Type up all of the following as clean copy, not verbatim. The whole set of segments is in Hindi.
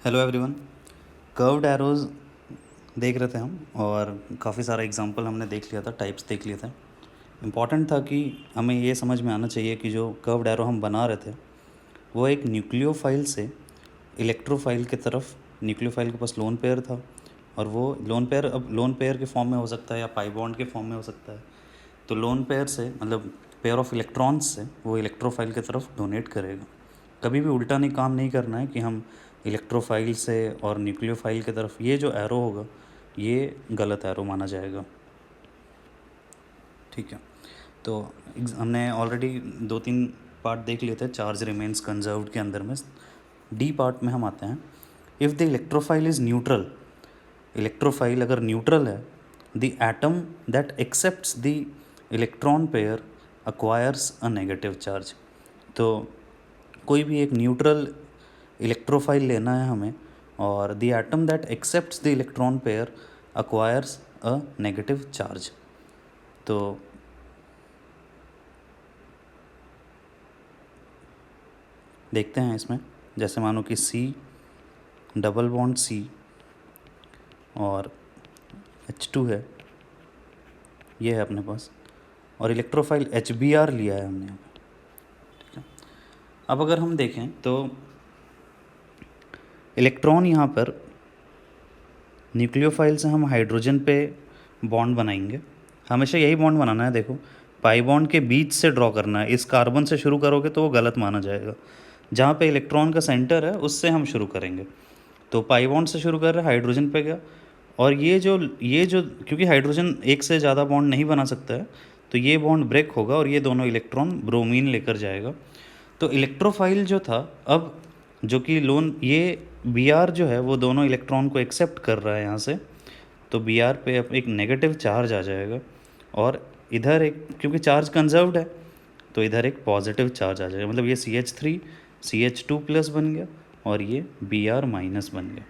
Hello everyone. कर्व्ड एरोज़ देख रहे थे हम और काफ़ी सारा एग्जांपल हमने देख लिया था, टाइप्स देख लिए थे। इम्पॉर्टेंट था कि हमें ये समझ में आना चाहिए कि जो कर्व्ड एरो हम बना रहे थे वो एक न्यूक्लियोफाइल से इलेक्ट्रोफाइल की तरफ, न्यूक्लियोफाइल के पास लोन पेयर था और वो लोन पेयर अब लोन पेयर के फॉर्म में हो सकता है या पाई बॉन्ड के फॉर्म में हो सकता है। तो लोन पेयर से मतलब पेयर ऑफ इलेक्ट्रॉन्स से वो इलेक्ट्रोफाइल की तरफ डोनेट करेगा। कभी भी उल्टा नहीं काम नहीं करना है कि हम इलेक्ट्रोफाइल से और न्यूक्लियोफाइल की तरफ, ये जो एरो होगा ये गलत एरो माना जाएगा। ठीक है, तो हमने ऑलरेडी 2-3 पार्ट देख लिए थे चार्ज रिमेन्स कंजर्व्ड के अंदर में। डी पार्ट में हम आते हैं। If the electrophile is neutral, electrophile अगर न्यूट्रल है, the atom that accepts the electron pair acquires a negative charge. तो कोई भी एक न्यूट्रल इलेक्ट्रोफाइल लेना है हमें और the atom that accepts the electron pair acquires a negative charge. तो देखते हैं इसमें, जैसे मानो कि C डबल बॉन्ड C और H2 है, ये है अपने पास, और इलेक्ट्रोफाइल HBr लिया है हमने यहाँ पे। ठीक है, अब अगर हम देखें तो इलेक्ट्रॉन यहाँ पर न्यूक्लियोफाइल से हम हाइड्रोजन पे बॉन्ड बनाएंगे। हमेशा यही बॉन्ड बनाना है। देखो, पाई बॉन्ड के बीच से ड्रॉ करना है। इस कार्बन से शुरू करोगे तो वो गलत माना जाएगा। जहाँ पे इलेक्ट्रॉन का सेंटर है उससे हम शुरू करेंगे। तो पाई बॉन्ड से शुरू कर रहे हैं, हाइड्रोजन पे गया, और ये जो क्योंकि हाइड्रोजन एक से ज़्यादा बॉन्ड नहीं बना सकता है तो ये बॉन्ड ब्रेक होगा और ये दोनों इलेक्ट्रॉन ब्रोमीन लेकर जाएगा। तो इलेक्ट्रोफाइल जो था, अब जो कि लोन ये Br जो है वो दोनों इलेक्ट्रॉन को एक्सेप्ट कर रहा है यहाँ से, तो Br पे अब एक नेगेटिव चार्ज आ जाएगा और इधर एक, क्योंकि चार्ज कंजर्व्ड है तो इधर एक पॉजिटिव चार्ज आ जाएगा। मतलब ये CH3 CH2 प्लस बन गया और ये Br माइनस बन गया।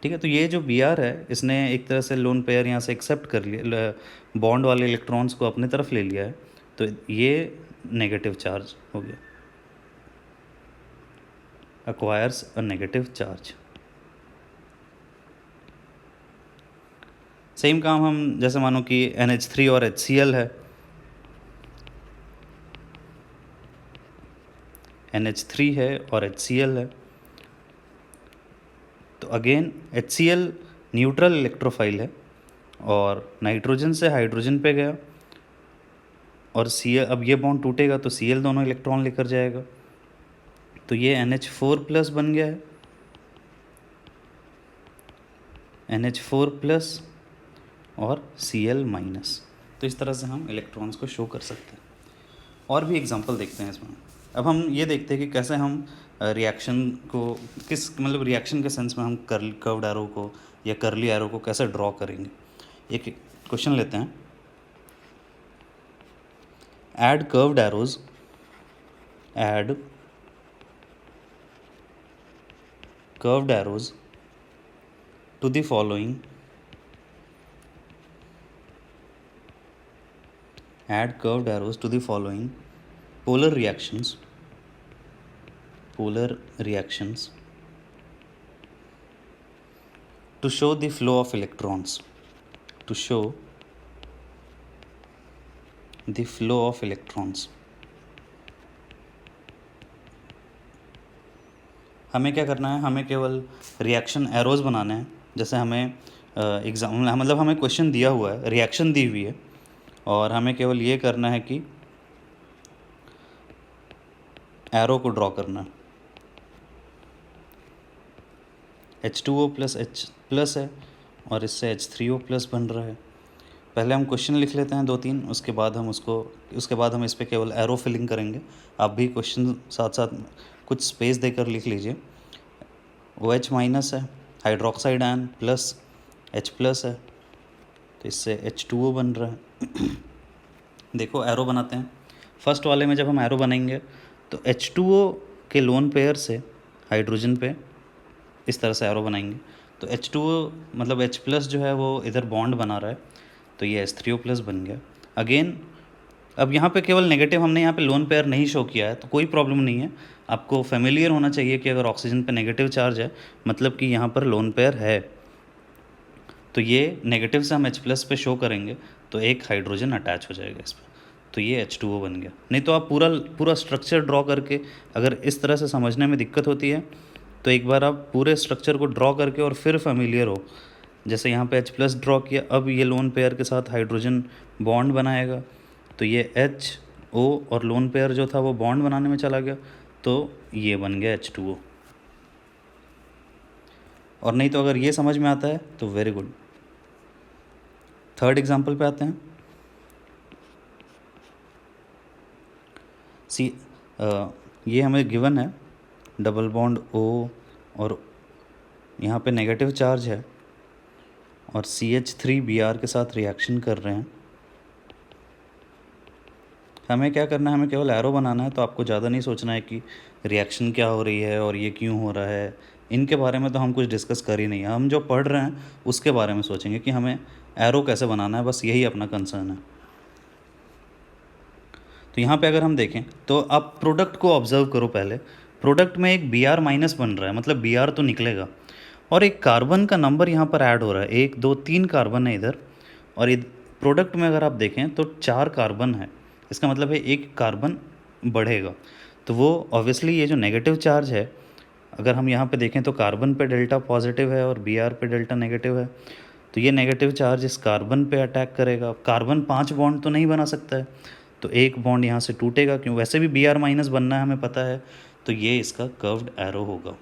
ठीक है, तो ये जो Br है इसने एक तरह से लोन पेयर यहाँ से एक्सेप्ट कर लिया, बॉन्ड वाले इलेक्ट्रॉन्स को अपने तरफ ले लिया है, तो ये नेगेटिव चार्ज हो गया, acquires a negative charge। Same काम हम जैसे मानो कि NH3 और HCl है, NH3 है और HCl है, तो अगेन HCl न्यूट्रल इलेक्ट्रोफाइल है और नाइट्रोजन से हाइड्रोजन पे गया और Cl, अब ये बॉन्ड टूटेगा तो Cl दोनों इलेक्ट्रॉन लेकर जाएगा, तो ये NH4 प्लस बन गया है, NH4 प्लस और Cl माइनस। तो इस तरह से हम इलेक्ट्रॉन्स को शो कर सकते हैं। और भी एग्जांपल देखते हैं इसमें। अब हम ये देखते हैं कि कैसे हम रिएक्शन को, किस मतलब रिएक्शन के सेंस में हम कर्व्ड एरो को या कर्ली एरो को कैसे ड्रॉ करेंगे। एक क्वेश्चन लेते हैं। Add curved arrows, add curved arrows to the following, add curved arrows to the following polar reactions to show the flow of electrons, to show the flow of electrons। हमें क्या करना है, हमें केवल रिएक्शन एरोज बनाने हैं। जैसे हमें एग्जाम मतलब हमें क्वेश्चन दिया हुआ है, रिएक्शन दी हुई है और हमें केवल ये करना है कि एरो को ड्रॉ करना है। H2O प्लस H प्लस है और इससे H3O प्लस बन रहा है। पहले हम क्वेश्चन लिख लेते हैं 2-3, उसके बाद हम इस पर केवल एरो फिलिंग करेंगे। आप भी क्वेश्चन साथ साथ कुछ स्पेस देकर लिख लीजिए। OH माइनस है, hydroxide ion plus H plus है, तो इससे H2O बन रहा है। देखो एरो बनाते हैं। फर्स्ट वाले में जब हम एरो बनाएंगे तो H2O के लोन पेयर से हाइड्रोजन पे इस तरह से एरो बनाएंगे, तो H2O मतलब H प्लस जो है वो इधर बॉन्ड बना रहा है, तो ये H3O प्लस बन गया। अगेन अब यहाँ पे केवल नेगेटिव, हमने यहाँ पे लोन पेयर नहीं शो किया है तो कोई प्रॉब्लम नहीं है। आपको फेमिलियर होना चाहिए कि अगर ऑक्सीजन पे नेगेटिव चार्ज है मतलब कि यहाँ पर लोन पेयर है, तो ये नेगेटिव से हम H+ पे शो करेंगे तो एक हाइड्रोजन अटैच हो जाएगा इस पर, तो ये H2O बन गया। नहीं तो आप पूरा पूरा स्ट्रक्चर ड्रॉ करके, अगर इस तरह से समझने में दिक्कत होती है तो एक बार आप पूरे स्ट्रक्चर को ड्रॉ करके और फिर फेमिलियर हो। जैसे यहाँ पे H+ ड्रॉ किया, अब ये लोन पेयर के साथ हाइड्रोजन बॉन्ड बनाएगा, तो ये HO और लोन पेयर जो था वो बॉन्ड बनाने में चला गया, तो ये बन गया H2O। और नहीं तो अगर ये समझ में आता है तो वेरी गुड। थर्ड एग्जाम्पल पे आते हैं। सी ये हमें गिवन है डबल बॉन्ड O और यहाँ पे नेगेटिव चार्ज है और CH3Br के साथ रिएक्शन कर रहे हैं। हमें क्या करना है, हमें केवल एरो बनाना है, तो आपको ज़्यादा नहीं सोचना है कि रिएक्शन क्या हो रही है और ये क्यों हो रहा है, इनके बारे में तो हम कुछ डिस्कस कर ही नहीं है। हम जो पढ़ रहे हैं उसके बारे में सोचेंगे कि हमें एरो कैसे बनाना है, बस यही अपना कंसर्न है। तो यहाँ पे अगर हम देखें तो आप प्रोडक्ट को ऑब्जर्व करो। पहले प्रोडक्ट में एक Br- बन रहा है, मतलब Br तो निकलेगा, और एक कार्बन का नंबर यहाँ पर ऐड हो रहा है, 1 2 3 कार्बन है इधर, और प्रोडक्ट में अगर आप देखें तो 4 कार्बन है। इसका मतलब है एक कार्बन बढ़ेगा, तो वो ऑब्वियसली ये जो नेगेटिव चार्ज है, अगर हम यहाँ पे देखें तो कार्बन पे डेल्टा पॉजिटिव है और Br पे डेल्टा नेगेटिव है, तो ये नेगेटिव चार्ज इस कार्बन पे अटैक करेगा। कार्बन 5 बॉन्ड तो नहीं बना सकता है, तो एक बॉन्ड यहाँ से टूटेगा, क्यों, वैसे भी Br- बनना है हमें पता है, तो ये इसका कर्व्ड एरो होगा।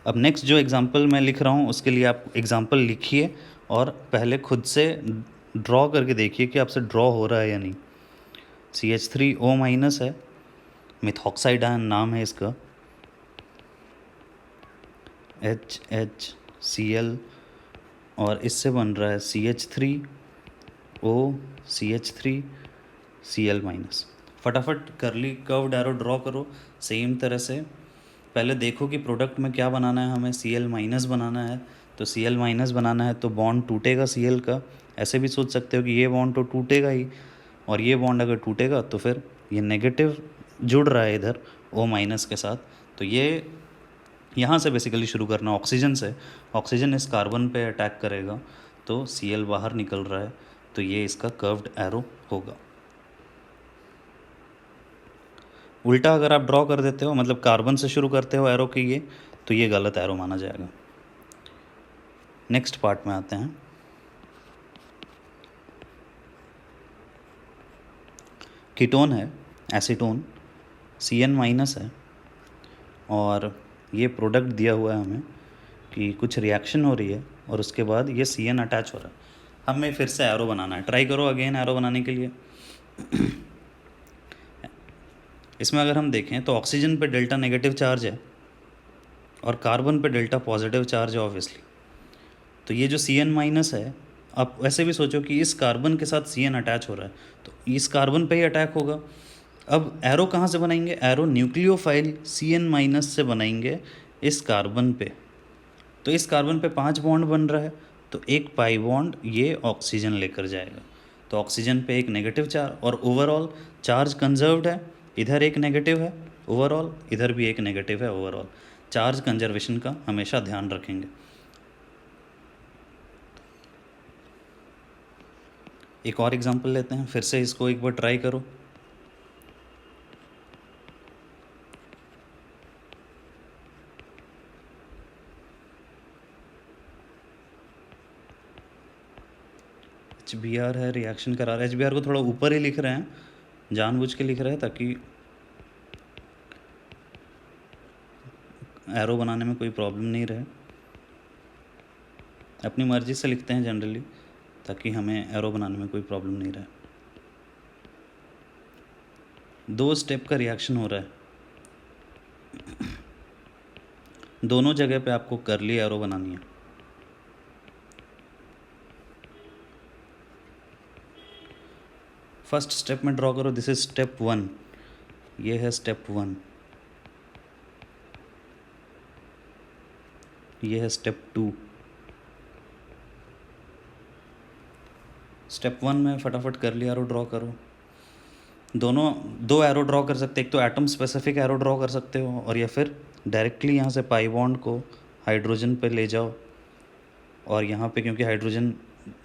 अब नेक्स्ट जो एग्ज़ाम्पल मैं लिख रहा हूँ उसके लिए आप एग्ज़ाम्पल लिखिए और पहले खुद से ड्रॉ करके देखिए कि आपसे ड्रॉ हो रहा है या नहीं। CH3O- है, मिथॉक्साइड आयन नाम है इसका, HHCl, और इससे बन रहा है CH3OCH3Cl-। फटाफट करली कर्व्ड एरो ड्रॉ करो सेम तरह से। पहले देखो कि प्रोडक्ट में क्या बनाना है, हमें Cl- बनाना है, तो Cl- बनाना है तो बॉन्ड टूटेगा Cl का। ऐसे भी सोच सकते हो कि ये बॉन्ड तो टूटेगा ही, और ये बॉन्ड अगर टूटेगा तो फिर ये नेगेटिव जुड़ रहा है इधर O- के साथ, तो ये यहाँ से बेसिकली शुरू करना ऑक्सीजन से। ऑक्सीजन इस कार्बन पे अटैक करेगा तो Cl बाहर निकल रहा है, तो ये इसका कर्व्ड एरो होगा। उल्टा अगर आप ड्रॉ कर देते हो, मतलब कार्बन से शुरू करते हो एरो की ये, तो ये गलत एरो माना जाएगा। नेक्स्ट पार्ट में आते हैं। कीटोन है एसीटोन, Cn- है, और ये प्रोडक्ट दिया हुआ है हमें कि कुछ रिएक्शन हो रही है और उसके बाद ये Cn अटैच हो रहा है। हमें फिर से एरो बनाना है, ट्राई करो अगेन एरो बनाने के लिए। इसमें अगर हम देखें तो ऑक्सीजन पे डेल्टा नेगेटिव चार्ज है और कार्बन पे डेल्टा पॉजिटिव चार्ज है ऑब्वियसली। तो ये जो Cn- है, आप वैसे भी सोचो कि इस कार्बन के साथ Cn अटैच हो रहा है, तो इस कार्बन पे ही अटैक होगा। अब एरो कहाँ से बनाएंगे, एरो न्यूक्लियोफाइल Cn- से बनाएंगे इस कार्बन पे। तो इस कार्बन पे 5 बॉन्ड बन रहा है, तो एक पाई बॉन्ड ये ऑक्सीजन लेकर जाएगा, तो ऑक्सीजन पे एक नेगेटिव चार्ज, और ओवरऑल चार्ज कंजर्व्ड है, इधर एक नेगेटिव है ओवरऑल, इधर भी एक नेगेटिव है ओवरऑल। चार्ज कंजर्वेशन का हमेशा ध्यान रखेंगे। एक और एग्जांपल लेते हैं, फिर से इसको एक बार ट्राई करो। HBr है, रिएक्शन करा रहा है। HBr को थोड़ा ऊपर ही लिख रहे हैं, जानबूझ के लिख रहे हैं ताकि एरो बनाने में कोई प्रॉब्लम नहीं रहे। अपनी मर्ज़ी से लिखते हैं जनरली, ताकि हमें एरो बनाने में कोई प्रॉब्लम नहीं रहे। 2 स्टेप का रिएक्शन हो रहा है, दोनों जगह पे आपको करली एरो बनानी है। फर्स्ट स्टेप में ड्रॉ करो, दिस इज स्टेप 1, ये है स्टेप 1, ये है स्टेप 2। स्टेप 1 में फटाफट करली एरो ड्रॉ करो, दोनों दो एरो ड्रॉ कर सकते हैं, एक तो एटम स्पेसिफिक एरो ड्रॉ कर सकते हो, और या फिर डायरेक्टली यहाँ से पाई बॉन्ड को हाइड्रोजन पे ले जाओ, और यहाँ पे क्योंकि हाइड्रोजन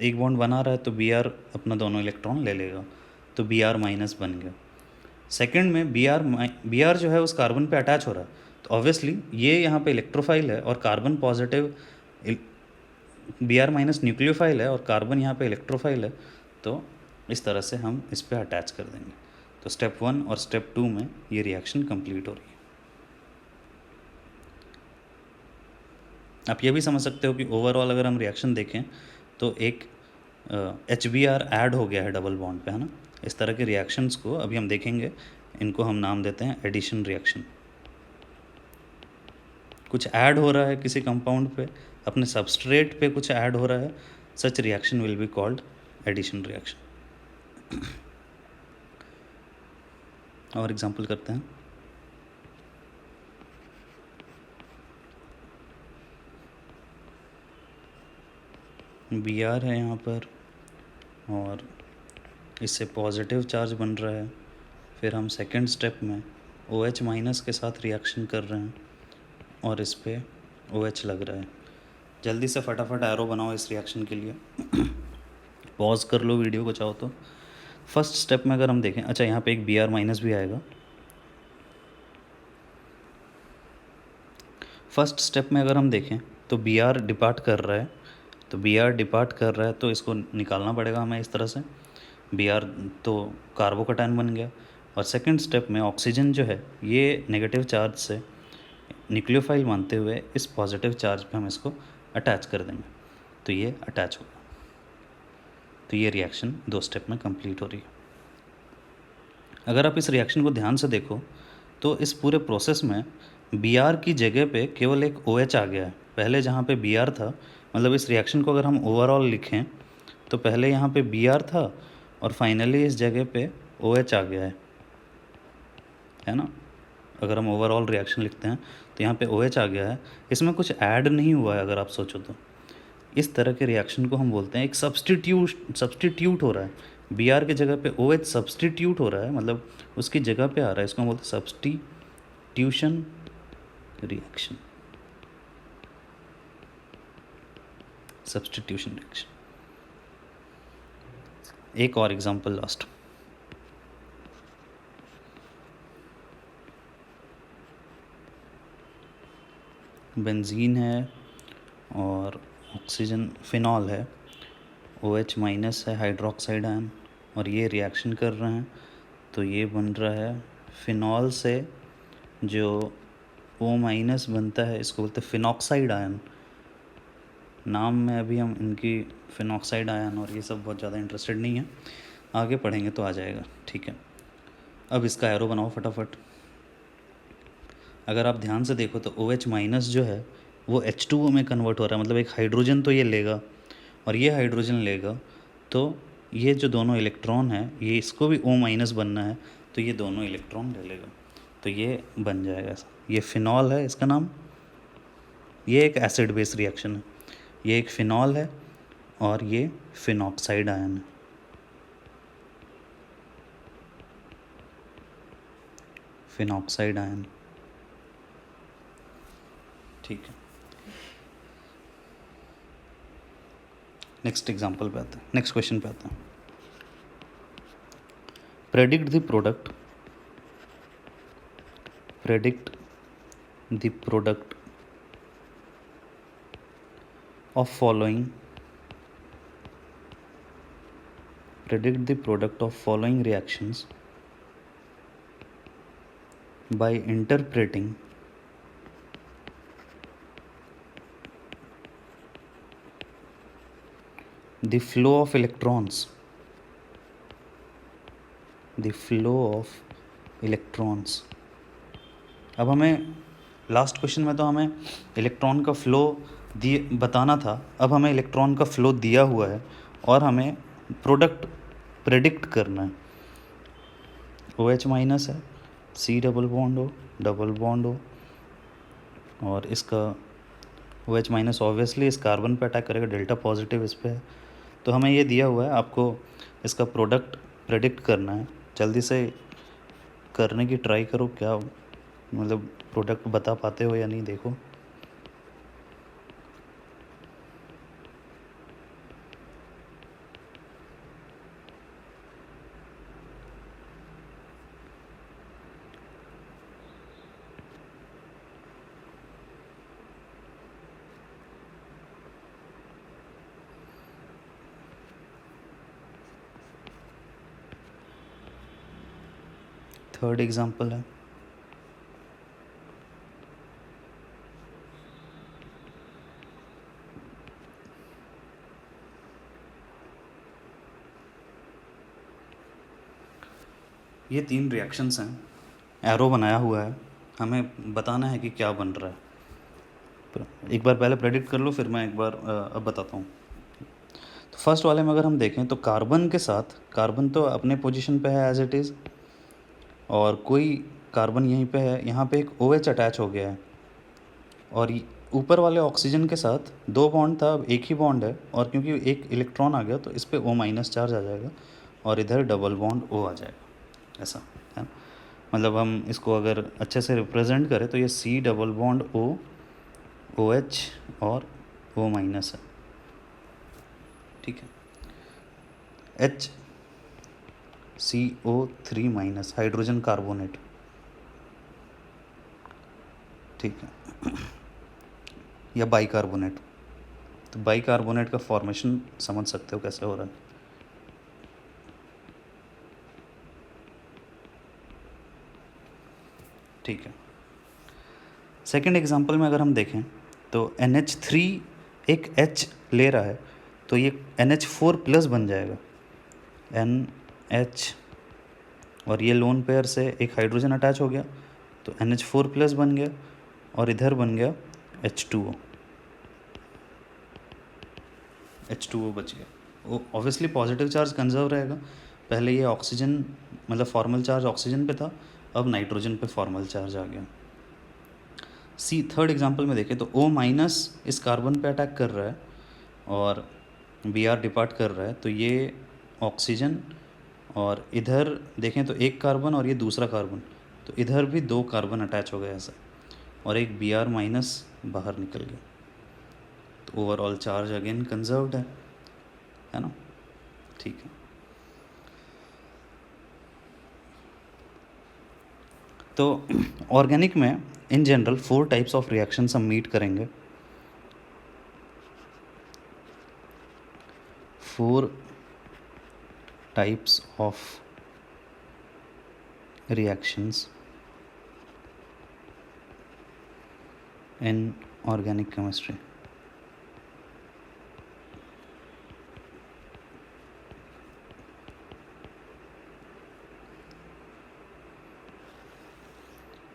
एक बॉन्ड बना रहा है तो बी आर अपना दोनों इलेक्ट्रॉन ले लेगा, तो बी आर माइनस बन गया। सेकंड में बी आर जो है उस कार्बन पे अटैच हो रहा है, तो ऑब्वियसली ये यहाँ पे इलेक्ट्रोफाइल है और carbon positive, B R minus nucleophile है और कार्बन यहाँ पे इलेक्ट्रोफाइल है, तो इस तरह से हम इस पर अटैच कर देंगे। तो स्टेप 1 और स्टेप 2 में ये रिएक्शन कंप्लीट हो रही है। आप ये भी समझ सकते हो कि ओवरऑल अगर हम रिएक्शन देखें तो एक एच बी आर ऐड हो गया है डबल बॉन्ड पे, है ना। इस तरह के रिएक्शंस को अभी हम देखेंगे, इनको हम नाम देते हैं एडिशन रिएक्शन। कुछ ऐड हो रहा है किसी कंपाउंड पे, अपने सबस्ट्रेट पे कुछ ऐड हो रहा है, such reaction will be called addition reaction. और एग्जांपल करते हैं। बी आर है यहाँ पर और इससे पॉजिटिव चार्ज बन रहा है, फिर हम सेकंड स्टेप में ओ एच माइनस के साथ रिएक्शन कर रहे हैं और इस पे ओ एच लग रहा है। जल्दी से फटाफट एरो बनाओ इस रिएक्शन के लिए। पॉज कर लो वीडियो को चाहो तो। फर्स्ट स्टेप में अगर हम देखें, अच्छा यहाँ पे एक बी आर माइनस भी आएगा। फर्स्ट स्टेप में अगर हम देखें तो बी आर डिपार्ट कर रहा है, तो बी आर डिपार्ट कर रहा है तो इसको निकालना पड़ेगा हमें इस तरह से। बी आर तो कार्बोकटायन बन गया, और सेकंड स्टेप में ऑक्सीजन जो है ये नेगेटिव चार्ज से न्यूक्लियोफाइल मानते हुए इस पॉजिटिव चार्ज पे हम इसको अटैच कर देंगे, तो ये अटैच होगा। तो ये रिएक्शन 2 स्टेप में कंप्लीट हो रही है। अगर आप इस रिएक्शन को ध्यान से देखो तो इस पूरे प्रोसेस में बी आर की जगह पे केवल एक ओ एच आ गया है। पहले जहाँ पे बी आर था, मतलब इस रिएक्शन को अगर हम ओवरऑल लिखें तो पहले यहाँ पे बी आर था और फाइनली इस जगह पे ओ एच आ गया है ना। अगर हम ओवरऑल रिएक्शन लिखते हैं तो यहाँ पे ओ एच आ गया है, इसमें कुछ ऐड नहीं हुआ है अगर आप सोचो तो। इस तरह के रिएक्शन को हम बोलते हैं एक सब्सटीट्यूट हो रहा है। बी आर की जगह पे ओ एच सब्सटीट्यूट हो रहा है, मतलब उसकी जगह पे आ रहा है, इसको हम बोलते हैं सब्सटीट्यूशन रिएक्शन। Substitution reaction. एक और एग्जांपल लास्ट। बेंजीन है और ऑक्सीजन फिनॉल है, ओ एच माइनस है हाइड्रोक्साइड आयन, और ये रिएक्शन कर रहे हैं तो ये बन रहा है फिनॉल से जो ओ माइनस बनता है, इसको बोलते हैं फिनॉक्साइड आयन। नाम में अभी हम इनकी फिनॉक्साइड आयन और ये सब बहुत ज़्यादा इंटरेस्टेड नहीं है, आगे पढ़ेंगे तो आ जाएगा, ठीक है। अब इसका एरो बनाओ फटाफट। अगर आप ध्यान से देखो तो ओ एच माइनस जो है वो H2O में कन्वर्ट हो रहा है, मतलब एक हाइड्रोजन तो ये लेगा और ये हाइड्रोजन लेगा, तो ये जो दोनों इलेक्ट्रॉन है ये इसको भी O माइनस बनना है, तो ये दोनों इलेक्ट्रॉन ले लेगा, तो ये बन जाएगा ऐसा। ये फिनॉल है इसका नाम, ये एक एसिड बेस रिएक्शन है, ये एक फिनॉल है और ये फिनॉक्साइड आयन है। फिनॉक्साइड आयन, ठीक है। नेक्स्ट एग्जांपल पे आते हैं, नेक्स्ट क्वेश्चन पे आते हैं। Predict the product of following reactions by interpreting the flow of electrons अब हमें लास्ट क्वेश्चन में तो हमें इलेक्ट्रॉन का फ्लो दिए बताना था, अब हमें इलेक्ट्रॉन का फ्लो दिया हुआ है और हमें प्रोडक्ट प्रेडिक्ट करना है। ओ एच माइनस है, सी डबल बॉन्ड हो और इसका ओ एच माइनस ऑब्वियसली इस कार्बन पे अटैक करेगा, डेल्टा पॉजिटिव इस पे है, तो हमें ये दिया हुआ है, आपको इसका प्रोडक्ट प्रेडिक्ट करना है। जल्दी से करने की ट्राई करो, क्या मतलब प्रोडक्ट बता पाते हो या नहीं देखो। थर्ड एग्जांपल है, ये 3 रिएक्शंस हैं, एरो बनाया हुआ है, हमें बताना है कि क्या बन रहा है। एक बार पहले प्रेडिक्ट कर लो, फिर मैं एक बार अब बताता हूँ। तो फर्स्ट वाले में अगर हम देखें तो कार्बन के साथ, कार्बन तो अपने पोजीशन पे है एज इट इज़, और कोई कार्बन यहीं पे है, यहाँ पे एक OH अटैच हो गया है, और ऊपर वाले ऑक्सीजन के साथ 2 बॉन्ड था, अब एक ही बॉन्ड है, और क्योंकि एक इलेक्ट्रॉन आ गया तो इस पर O- चार्ज आ जाएगा, और इधर डबल बॉन्ड O आ जाएगा, ऐसा है ना। मतलब हम इसको अगर अच्छे से रिप्रेजेंट करें तो ये C double bond O, OH और O- है, ठीक है। HCO3- हाइड्रोजन कार्बोनेट, ठीक है, या बाइकार्बोनेट। तो बाइकार्बोनेट का फॉर्मेशन समझ सकते हो कैसे हो रहा है। ठीक है, सेकेंड एग्जांपल में अगर हम देखें तो NH3 एक H ले रहा है, तो ये NH4+ बन जाएगा, NH, और ये लोन पेयर से एक हाइड्रोजन अटैच हो गया तो NH4+ बन गया, और इधर बन गया H2O, H2O बच गया। वो ऑब्वियसली पॉजिटिव चार्ज कंजर्व रहेगा, पहले ये ऑक्सीजन मतलब फॉर्मल चार्ज ऑक्सीजन पे था, अब नाइट्रोजन पे फॉर्मल चार्ज आ गया। थर्ड एग्जांपल में देखें तो O- इस कार्बन पे अटैक कर रहा है और Br डिपार्ट कर रहा है, तो ये ऑक्सीजन, और इधर देखें तो एक कार्बन और ये दूसरा कार्बन, तो इधर भी 2 कार्बन अटैच हो गए ऐसा, और एक Br- बाहर निकल गया, तो ओवरऑल चार्ज अगेन कंजर्व्ड है ना, ठीक है। तो ऑर्गेनिक में in general 4 types of reactions हम मीट करेंगे, 4 types of reactions in organic chemistry।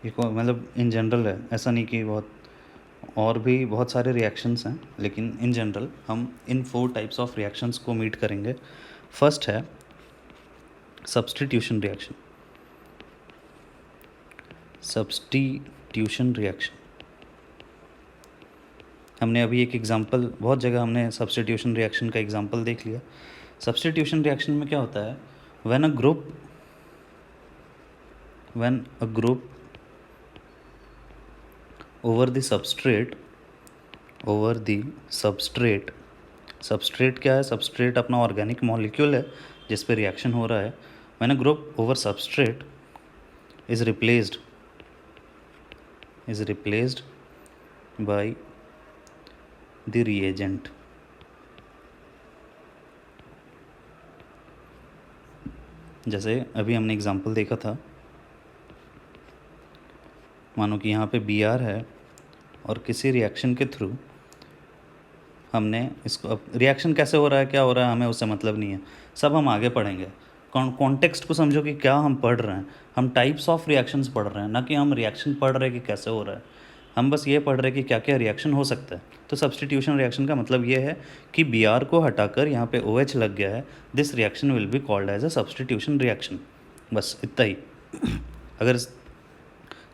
ये मतलब इन जनरल है, ऐसा नहीं कि बहुत, और भी बहुत सारे रिएक्शंस हैं, लेकिन इन जनरल हम इन 4 टाइप्स ऑफ रिएक्शंस को मीट करेंगे। फर्स्ट है सब्स्टिट्यूशन रिएक्शन, सब्स्टिट्यूशन रिएक्शन। हमने अभी एक एग्जांपल, बहुत जगह हमने सब्स्टिट्यूशन रिएक्शन का एग्जांपल देख लिया। सब्स्टिट्यूशन रिएक्शन में क्या होता है, when a group over the substrate, substrate क्या है, सबस्ट्रेट अपना ऑर्गेनिक मॉलिक्यूल है जिस पे रिएक्शन हो रहा है। When a group over substrate is replaced by the reagent, जैसे अभी हमने एग्जांपल देखा था, मानो कि यहाँ पे Br है और किसी रिएक्शन के थ्रू हमने इसको, अब रिएक्शन कैसे हो रहा है क्या हो रहा है हमें उससे मतलब नहीं है, सब हम आगे पढ़ेंगे। कॉन्टेक्स्ट को समझो कि क्या हम पढ़ रहे हैं, हम टाइप्स ऑफ रिएक्शंस पढ़ रहे हैं, ना कि हम रिएक्शन पढ़ रहे हैं कि कैसे हो रहा है। हम बस ये पढ़ रहे हैं कि क्या क्या रिएक्शन हो सकता है। तो सब्स्टिट्यूशन रिएक्शन का मतलब ये है कि Br को हटाकर यहाँ पे OH लग गया है, this reaction will be called as a substitution reaction, बस इतना ही। अगर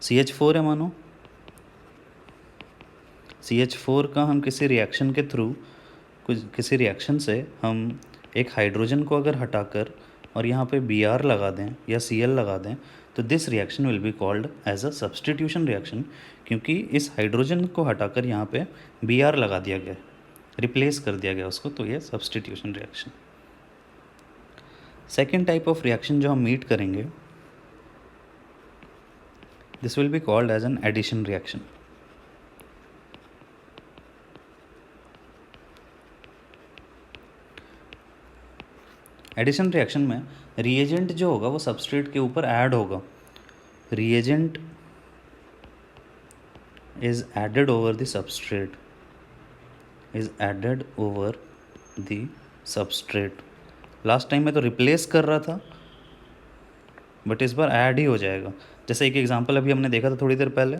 CH4 है, मानो CH4 का हम किसी रिएक्शन के थ्रू, कुछ किसी रिएक्शन से हम एक हाइड्रोजन को अगर हटाकर और यहाँ पे Br लगा दें या Cl लगा दें, तो this reaction will be called as a substitution reaction, क्योंकि इस हाइड्रोजन को हटाकर यहाँ पे Br लगा दिया गया, रिप्लेस कर दिया गया उसको, तो ये substitution reaction. Second type of reaction जो हम मीट करेंगे, this will be called as an addition reaction. Addition reaction में रिएजेंट जो होगा वो सबस्ट्रेट के ऊपर ऐड होगा, reagent is added over the substrate, is added over the substrate। Last time में तो रिप्लेस कर रहा था, बट इस बार ऐड ही हो जाएगा। जैसे एक एग्जांपल अभी हमने देखा था थोड़ी देर पहले,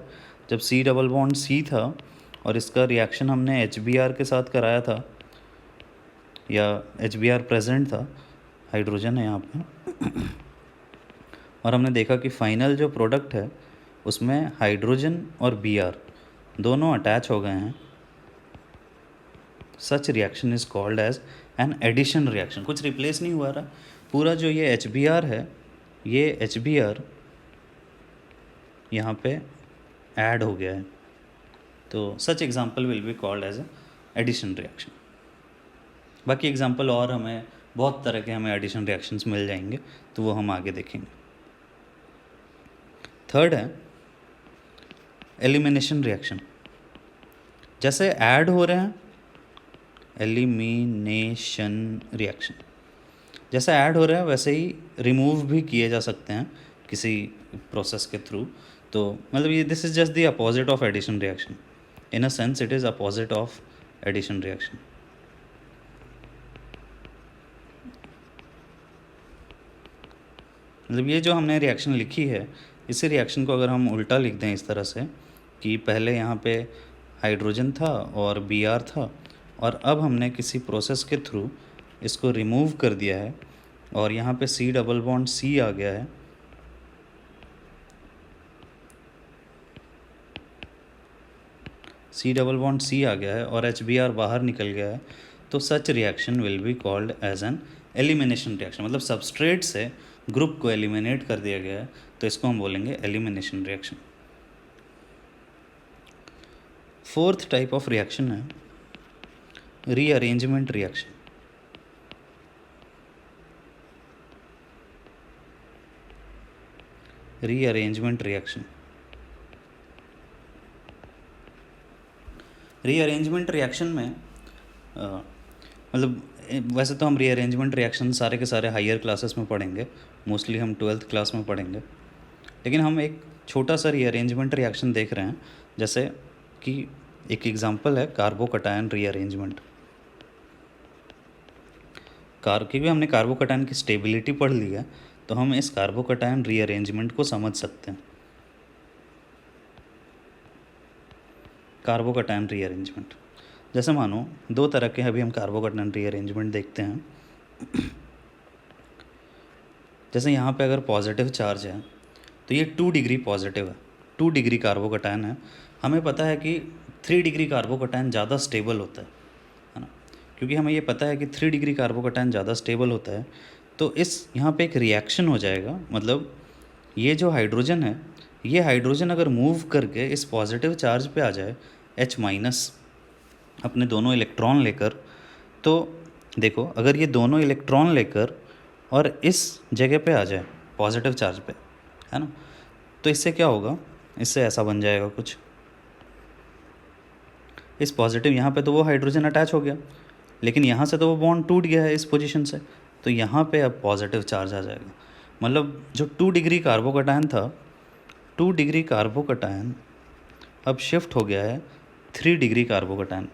जब C डबल बॉन्ड C था और इसका रिएक्शन हमने HBr के साथ कराया था, या HBr प्रेजेंट था, हाइड्रोजन है यहाँ पे और हमने देखा कि फाइनल जो प्रोडक्ट है उसमें हाइड्रोजन और Br दोनों अटैच हो गए हैं। Such reaction is called as an addition reaction. कुछ रिप्लेस नहीं हुआ रहा, पूरा जो ये HBr है, ये HBr यहाँ पे ऐड हो गया है, तो such example will be called as addition reaction. बाकी एग्जाम्पल और हमें बहुत तरह के हमें एडिशन रिएक्शंस मिल जाएंगे, तो वो हम आगे देखेंगे। थर्ड है एलिमिनेशन रिएक्शन। जैसे ऐड हो रहे हैं, एलिमिनेशन रिएक्शन, जैसे ऐड हो रहे हैं वैसे ही रिमूव भी किए जा सकते हैं किसी प्रोसेस के थ्रू। तो मतलब ये this is just the opposite of addition reaction, in a sense it is opposite of addition reaction. मतलब ये जो हमने रिएक्शन लिखी है, इसी रिएक्शन को अगर हम उल्टा लिख दें इस तरह से कि पहले यहाँ पे हाइड्रोजन था और Br था, और अब हमने किसी प्रोसेस के थ्रू इसको रिमूव कर दिया है और यहाँ पे C डबल बॉन्ड C आ गया है, C डबल बॉन्ड C आ गया है और HBr बाहर निकल गया है, तो such reaction will be called as an elimination reaction. मतलब सबस्ट्रेट से ग्रुप को एलिमिनेट कर दिया गया है, तो इसको हम बोलेंगे elimination reaction. Fourth type of reaction है rearrangement reaction. Rearrangement reaction, rearrangement reaction में मतलब वैसे तो हम रीअरेंजमेंट रिएक्शन सारे के सारे हायर क्लासेस में पढ़ेंगे, मोस्टली हम 12th क्लास में पढ़ेंगे, लेकिन हम एक छोटा सा रीअरेंजमेंट रिएक्शन देख रहे हैं। जैसे कि एक एग्जांपल है कार्बोकटायन रीअरेंजमेंट। क्योंकि हमने कार्बोकटायन की स्टेबिलिटी पढ़ ली है, तो हम इस कार्बोकटायन रीअरेंजमेंट को समझ सकते हैं। कार्बोकटायन रीअरेंजमेंट, जैसे मानो दो तरह के अभी हम कार्बोकटायन रीअरेंजमेंट देखते हैं। जैसे यहाँ पे अगर पॉजिटिव चार्ज है तो ये 2 डिग्री पॉजिटिव है, 2 डिग्री कार्बोकटायन है। हमें पता है कि 3 डिग्री कार्बोकटायन ज़्यादा स्टेबल होता है ना, क्योंकि हमें ये पता है कि 3 डिग्री कार्बोकटायन ज़्यादा स्टेबल होता है। तो इस यहाँ पे एक रिएक्शन हो जाएगा, मतलब ये जो हाइड्रोजन है, ये हाइड्रोजन अगर मूव करके इस पॉजिटिव चार्ज पे आ जाए H- अपने दोनों इलेक्ट्रॉन लेकर, तो देखो अगर ये दोनों इलेक्ट्रॉन लेकर और इस जगह पे आ जाए पॉजिटिव चार्ज पे, है ना, तो इससे क्या होगा, इससे ऐसा बन जाएगा कुछ। इस पॉजिटिव यहाँ पे तो वो हाइड्रोजन अटैच हो गया, लेकिन यहाँ से तो वो बॉन्ड टूट गया है इस पोजीशन से, तो यहाँ पे अब पॉजिटिव चार्ज आ जाएगा। मतलब जो 2 डिग्री कार्बोकटायन था, 2 डिग्री कार्बोकटायन अब शिफ्ट हो गया है 3 डिग्री कार्बोकटायन।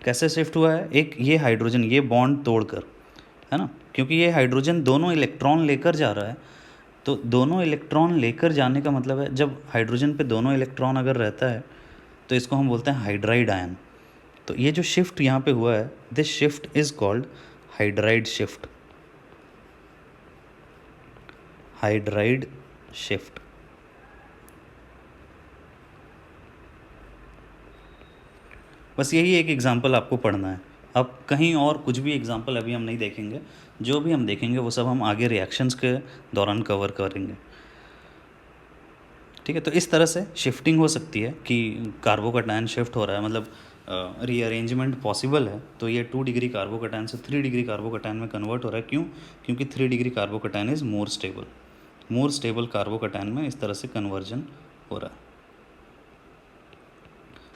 कैसे शिफ्ट हुआ है, एक ये हाइड्रोजन ये बॉन्ड तोड़कर, है ना, क्योंकि ये हाइड्रोजन दोनों इलेक्ट्रॉन लेकर जा रहा है, तो दोनों इलेक्ट्रॉन लेकर जाने का मतलब है जब हाइड्रोजन पे दोनों इलेक्ट्रॉन अगर रहता है तो इसको हम बोलते हैं हाइड्राइड आयन। तो ये जो शिफ्ट यहाँ पे हुआ है, this shift is called hydride shift. Hydride shift. बस यही एक एग्जांपल आपको पढ़ना है, अब कहीं और कुछ भी एग्जांपल अभी हम नहीं देखेंगे, जो भी हम देखेंगे वो सब हम आगे रिएक्शंस के दौरान कवर करेंगे। ठीक है, तो इस तरह से शिफ्टिंग हो सकती है कि कार्बोकैटायन शिफ्ट हो रहा है, मतलब रीअरेंजमेंट पॉसिबल है। तो ये 2 डिग्री कार्बोकैटायन से 3 डिग्री कार्बोकैटायन में कन्वर्ट हो रहा है। क्यों? क्योंकि 3 degree carbocation is more stable carbocation में इस तरह से कन्वर्जन हो रहा है।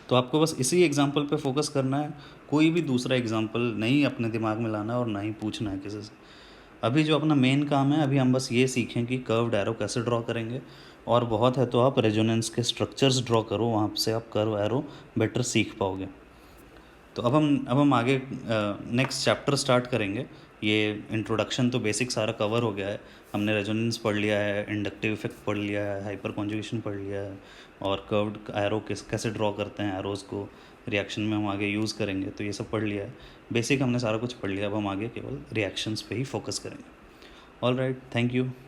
तो आपको बस इसी एग्जाम्पल पे फोकस करना है, कोई भी दूसरा एग्जाम्पल नहीं अपने दिमाग में लाना है और ना ही पूछना है किसी से। अभी जो अपना मेन काम है, अभी हम बस ये सीखें कि कर्व्ड एरो कैसे ड्रॉ करेंगे, और बहुत है तो आप रेजोनेंस के स्ट्रक्चर्स ड्रॉ करो, वहाँ से आप कर्व एरो बेटर सीख पाओगे। तो अब हम आगे नेक्स्ट चैप्टर स्टार्ट करेंगे। ये इंट्रोडक्शन तो बेसिक सारा कवर हो गया है, हमने रेजोनेंस पढ़ लिया है, इंडक्टिव इफेक्ट पढ़ लिया है, हाइपर कॉन्जुगेशन पढ़ लिया है, और कर्व्ड एरो कैसे ड्रॉ करते हैं, एरोज़ को रिएक्शन में हम आगे यूज़ करेंगे, तो ये सब पढ़ लिया है। बेसिक हमने सारा कुछ पढ़ लिया, अब हम आगे केवल रिएक्शंस पे ही फोकस करेंगे। All right, thank you.